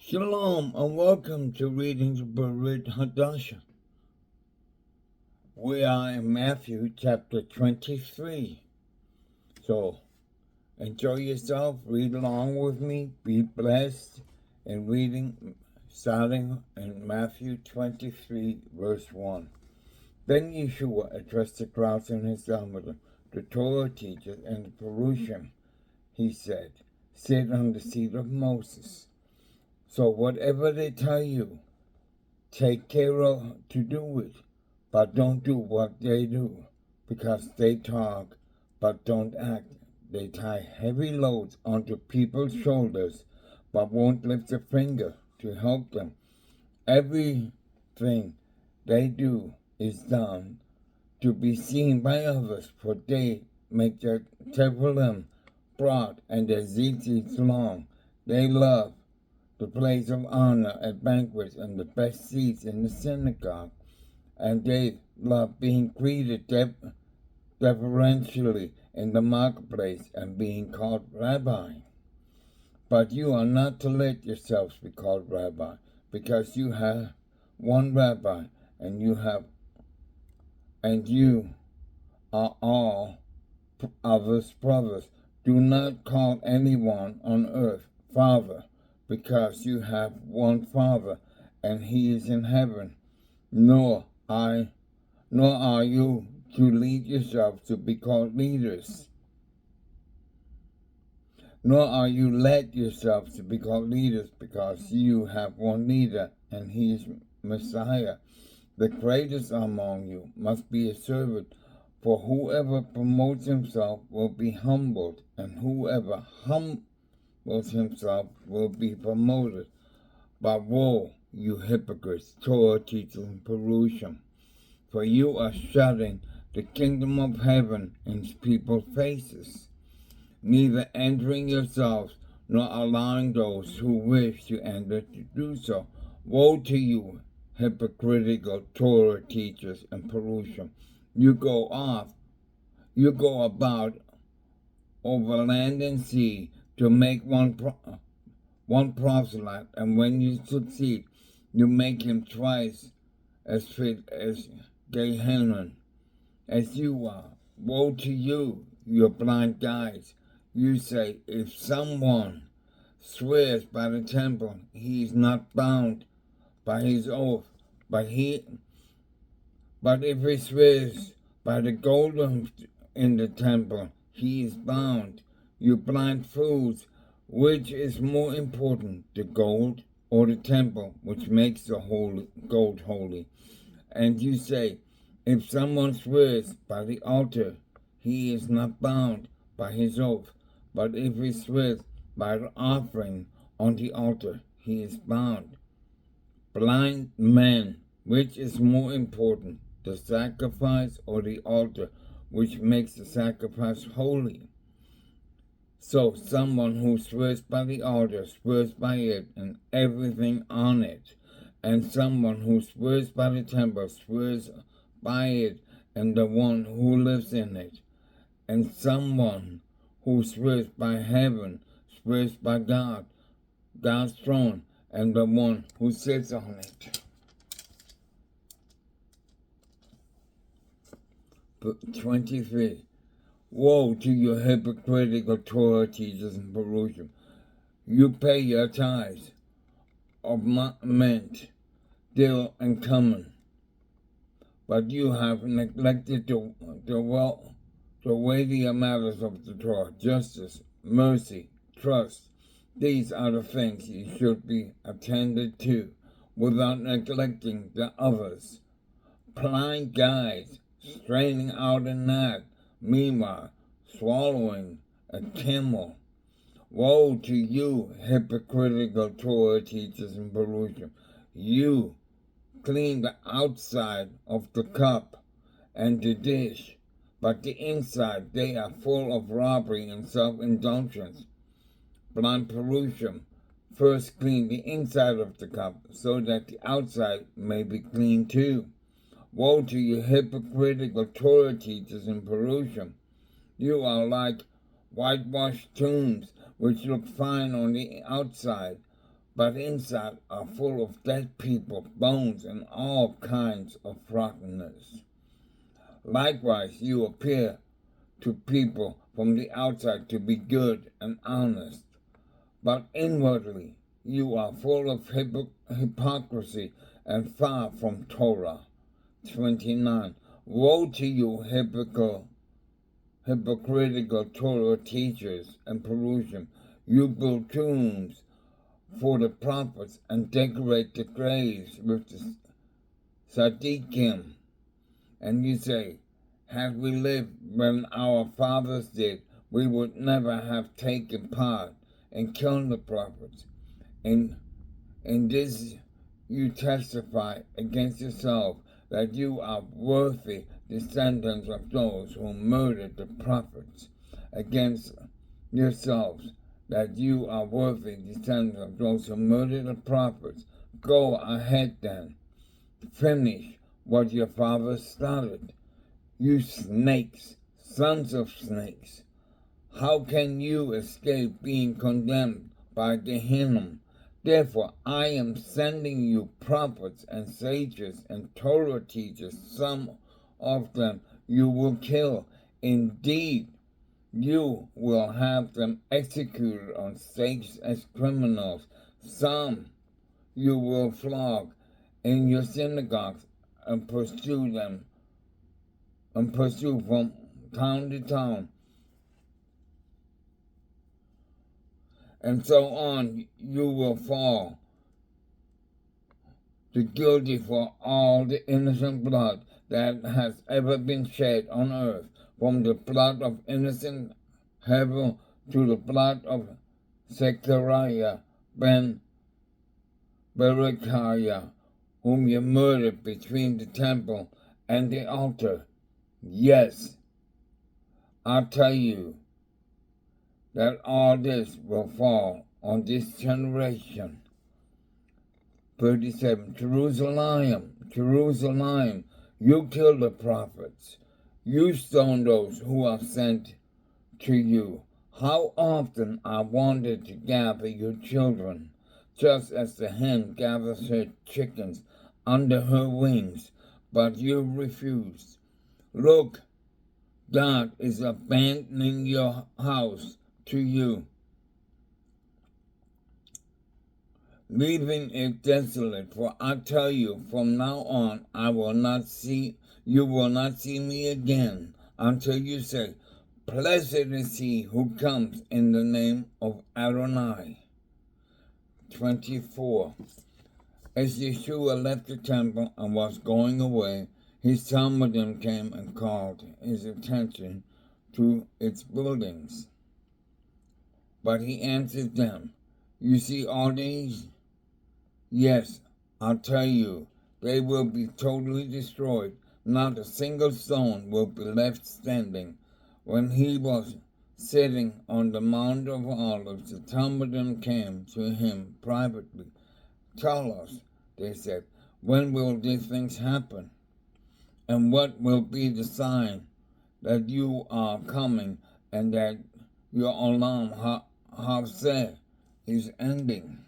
Shalom and welcome to reading the BeritHadasah. We are in Matthew chapter 23. So enjoy yourself, read along with me, be blessed in reading, starting in Matthew 23 verse 1. Then Yeshua addressed the crowds in his Talmud, the Torah teachers and the Perushim. He said, "Sit on the seat of Moses. So whatever they tell you, take care to do it, but don't do what they do, because they talk, but don't act. They tie heavy loads onto people's shoulders, but won't lift a finger to help them. Everything they do is done to be seen by others, for they make their tefillin broad and their tzitzits long. They love the place of honor at banquets and the best seats in the synagogue, and they love being greeted deferentially in the marketplace and being called rabbi. But you are not to let yourselves be called rabbi, because you have one rabbi, and you are all of us brothers. Do not call anyone on earth Father, because you have one Father, and he is in heaven. Nor are you to lead yourselves to be called leaders. Nor are you led yourselves to be called leaders, because you have one leader, and he is Messiah. The greatest among you must be a servant, for whoever promotes himself will be humbled, and whoever humbles himself will be promoted. But woe, you hypocrites, Torah teachers and Perushim, for you are shutting the kingdom of heaven in people's faces, neither entering yourselves nor allowing those who wish to enter to do so. Woe to you, hypocritical Torah teachers and Perushim! You go about over land and sea to make one proselyte, and when you succeed, you make him twice as fit as Gehenna as you are. Woe to you, you blind guides! You say, if someone swears by the temple, he is not bound by his oath, but if he swears by the gold in the temple, he is bound. You blind fools! Which is more important, the gold or the temple, which makes the gold holy? And you say, if someone swears by the altar, he is not bound by his oath, but if he swears by the offering on the altar, he is bound. Blind men, which is more important, the sacrifice or the altar, which makes the sacrifice holy? So someone who swears by the altar swears by it and everything on it, and someone who swears by the temple swears by it and the one who lives in it, and someone who swears by heaven swears by God's throne, and the one who sits on it. 23. Woe to you hypocritical Torah teachers and Perushim! You pay your tithes of mint, dill, and cumin, but you have neglected the weightier matters of the Torah: justice, mercy, trust. These are the things you should be attended to, without neglecting the others. Blind guides, straining out a gnat, meanwhile swallowing a camel. Woe to you, hypocritical Torah teachers and Perushim! You clean the outside of the cup and the dish, but the inside they are full of robbery and self-indulgence. Blind Perushim, first clean the inside of the cup, so that the outside may be clean too. Woe to you, hypocritical Torah teachers in Perushim! You are like whitewashed tombs, which look fine on the outside, but inside are full of dead people, bones, and all kinds of rottenness. Likewise, you appear to people from the outside to be good and honest, but inwardly you are full of hypocrisy and far from Torah. 29. Woe to you, hypocritical Torah teachers and Perusian! You build tombs for the prophets and decorate the graves with the tzaddikim. And you say, had we lived when our fathers did, we would never have taken part in killing the prophets. In this you testify against yourself that you are worthy descendants of those who murdered the prophets. Against yourselves that you are worthy descendants of those who murdered the prophets. Go ahead then. Finish what your fathers started. You snakes, sons of snakes, how can you escape being condemned by Gehenna? Therefore I am sending you prophets and sages and Torah teachers. Some of them you will kill. Indeed, you will have them executed on stakes as criminals. Some you will flog in your synagogues and pursue from town to town, and so on. You will fall, the guilty for all the innocent blood that has ever been shed on earth, from the blood of innocent Hevel to the blood of Zechariah ben Berechiah, whom you murdered between the temple and the altar. Yes, I tell you that all this will fall on this generation. 37. Jerusalem, Jerusalem, you kill the prophets. You stone those who are sent to you. How often I wanted to gather your children, just as the hen gathers her chickens under her wings, but you refused. Look, God is abandoning your house to you, leaving it desolate. For I tell you, from now on you will not see me again, until you say, blessed is he who comes in the name of Adonai. 24. As Yeshua left the temple and was going away, his Talmudim came and called his attention to its buildings. But he answered them, you see all these? Yes, I'll tell you, they will be totally destroyed. Not a single stone will be left standing. When he was sitting on the Mount of Olives, the Talmudim came to him privately. Tell us, they said, when will these things happen? And what will be the sign that you are coming and that your Olam Hazeh is ending?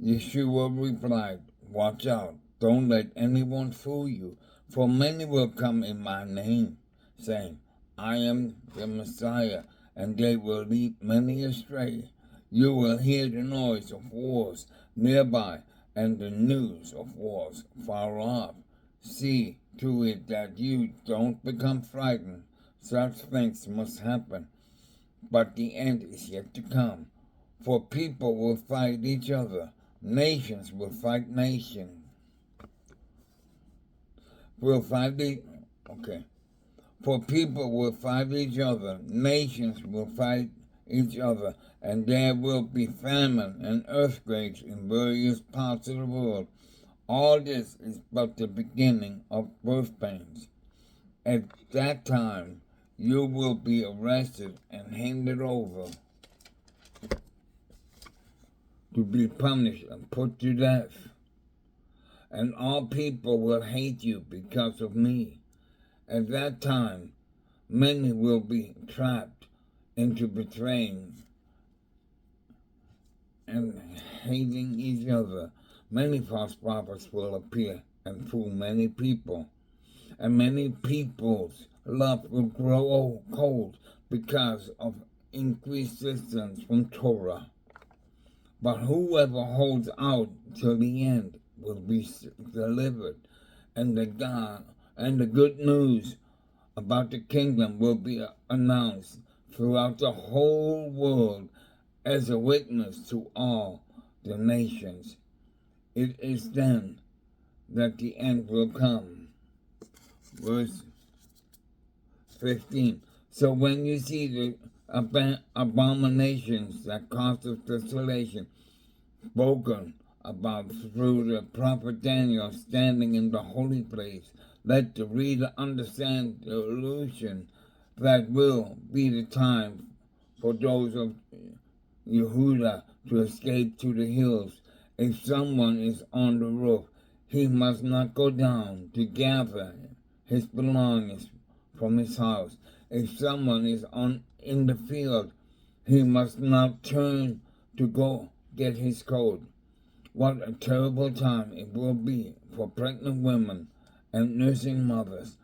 Yeshua replied, watch out, don't let anyone fool you, for many will come in my name, saying, I am the Messiah, and they will lead many astray. You will hear the noise of wars nearby, and the news of wars far off. See to it that you don't become frightened. Such things must happen, but the end is yet to come. For people will fight each other. Nations will fight nations. For people will fight each other. Nations will fight each other, and there will be famine and earthquakes in various parts of the world. All this is but the beginning of birth pains. At that time, you will be arrested and handed over to be punished and put to death. And all people will hate you because of me. At that time, many will be trapped into betraying and hating each other. Many false prophets will appear and fool many people, and many people's love will grow cold because of increased distance from Torah. But whoever holds out till the end will be delivered, and the good news about the kingdom will be announced throughout the whole world as a witness to all the nations. It is then that the end will come. Verse 15. So when you see the abominations that cause desolation spoken about through the prophet Daniel standing in the holy place, let the reader understand the illusion that will be the time for those of Yehuda to escape to the hills. If someone is on the roof, he must not go down to gather his belongings from his house. If someone is in the field, he must not turn to go get his coat. What a terrible time it will be for pregnant women and nursing mothers.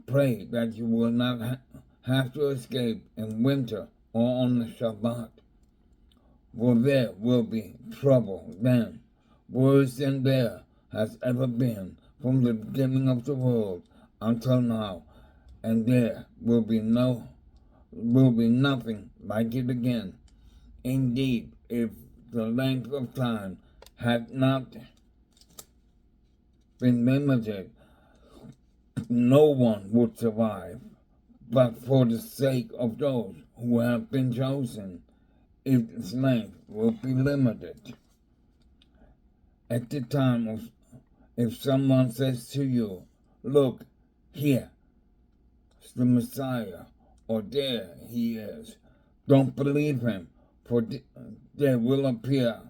Pray that you will not have to escape in winter or on the Shabbat, for there will be trouble then, worse than there has ever been from the beginning of the world until now, and there will be nothing like it again. Indeed, if the length of time had not been limited, no one would survive. But for the sake of those who have been chosen, its length will be limited. At the time of, if someone says to you, look, here is the Messiah, or there he is, don't believe him, for there will appear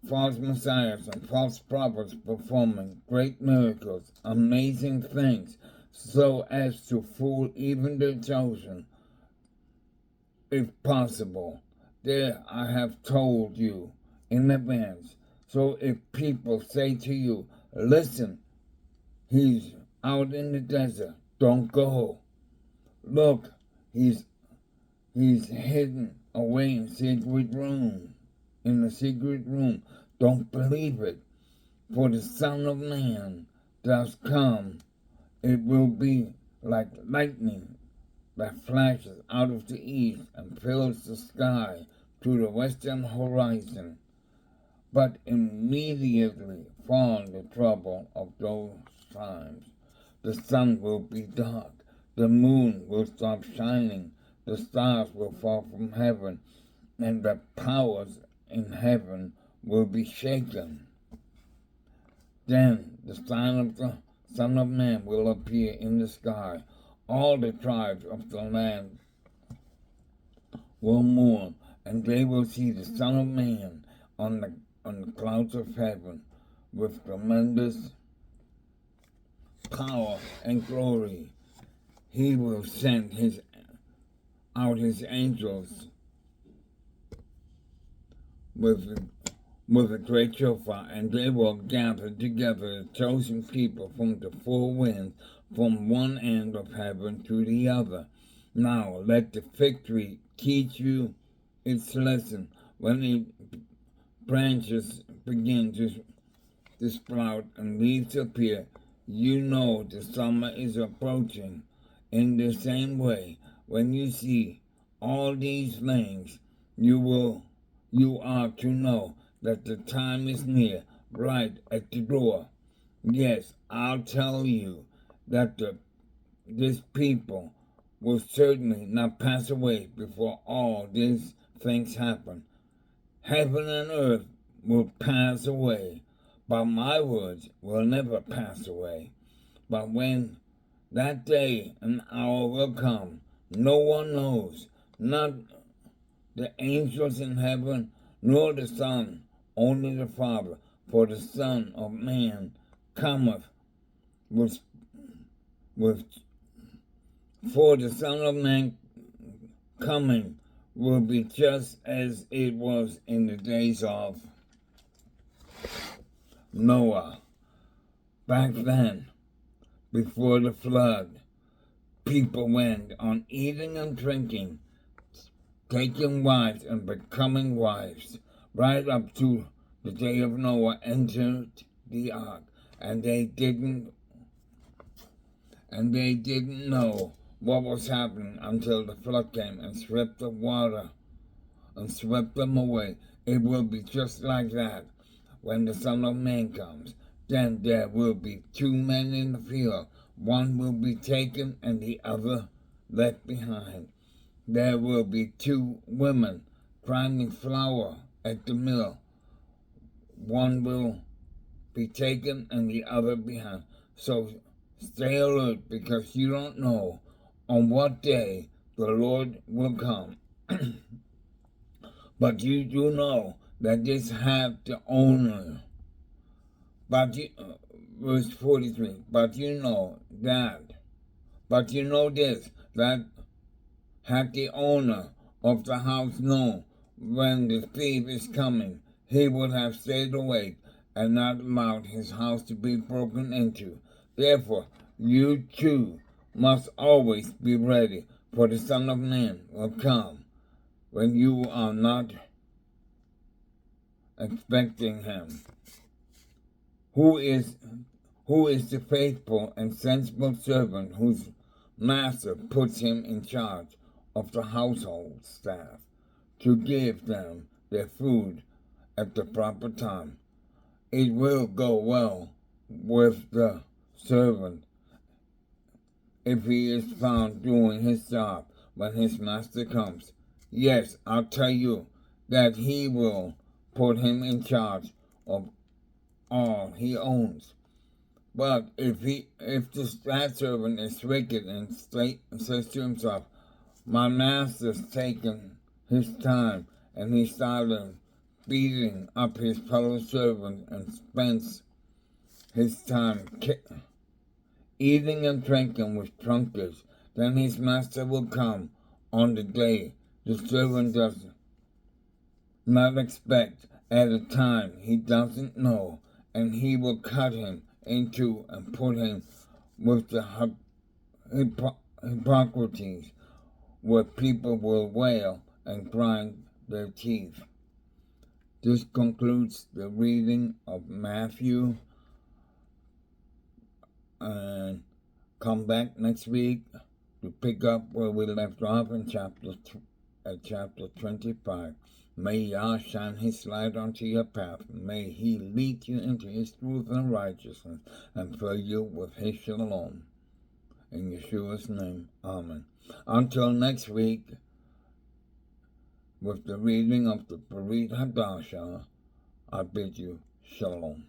false messiahs and false prophets performing great miracles, amazing things, so as to fool even the chosen, if possible. There I have told you in advance. So if people say to you, listen, he's out in the desert, don't go. Look, he's hidden away in the secret room. Don't believe it. For the Son of Man does come. It will be like lightning that flashes out of the east and fills the sky to the western horizon. But immediately following the trouble of those times, the sun will be dark, the moon will stop shining, the stars will fall from heaven, and the powers in heaven will be shaken. Then the Son of Man will appear in the sky. All the tribes of the land will mourn, and they will see the Son of Man on the clouds of heaven with tremendous power and glory. He will send out his angels with a great shofar, and they will gather together the chosen people from the four winds, from one end of heaven to the other. Now let the fig tree teach you its lesson. When the branches begin to sprout and leaves appear, you know the summer is approaching. In the same way, when you see all these things, you are to know that the time is near, right at the door. Yes, I'll tell you that this people will certainly not pass away before all these things happen. Heaven and earth will pass away, but my words will never pass away. But when that day and hour will come, no one knows, not the angels in heaven, nor the Son, only the Father. For the Son of Man cometh for the Son of Man coming will be just as it was in the days of Noah. Back then, before the flood, people went on eating and drinking, taking wives and becoming wives, right up to the day of Noah entered the ark, and they didn't know what was happening until the flood came and swept the water and swept them away. It will be just like that when the Son of Man comes. Then there will be two men in the field. One will be taken and the other left behind. There will be two women grinding flour at the mill. One will be taken and the other behind. So stay alert, because you don't know on what day the Lord will come. But you do know that this had the owner. But verse 43, but you know this, that had the owner of the house known when the thief is coming, he would have stayed awake and not allowed his house to be broken into. Therefore, you too must always be ready, for the Son of Man will come when you are not expecting him. Who is the faithful and sensible servant whose master puts him in charge of the household staff to give them their food at the proper time? It will go well with the servant if he is found doing his job when his master comes. Yes, I'll tell you that he will put him in charge of all he owns. But if that servant is wicked and says to himself, my master's taken his time, and he started beating up his fellow servants and spends his time eating and drinking with drunkards, then his master will come on the day the servant does not expect, at a time he doesn't know, and he will cut him in two and put him with the Hippocrates, where people will wail and grind their teeth. This concludes the reading of Matthew, and come back next week to pick up where we left off in chapter 25. May Yah shine his light onto your path. May he lead you into his truth and righteousness and fill you with his shalom. In Yeshua's name, amen. Until next week, with the reading of the BeritHadasah, I bid you shalom.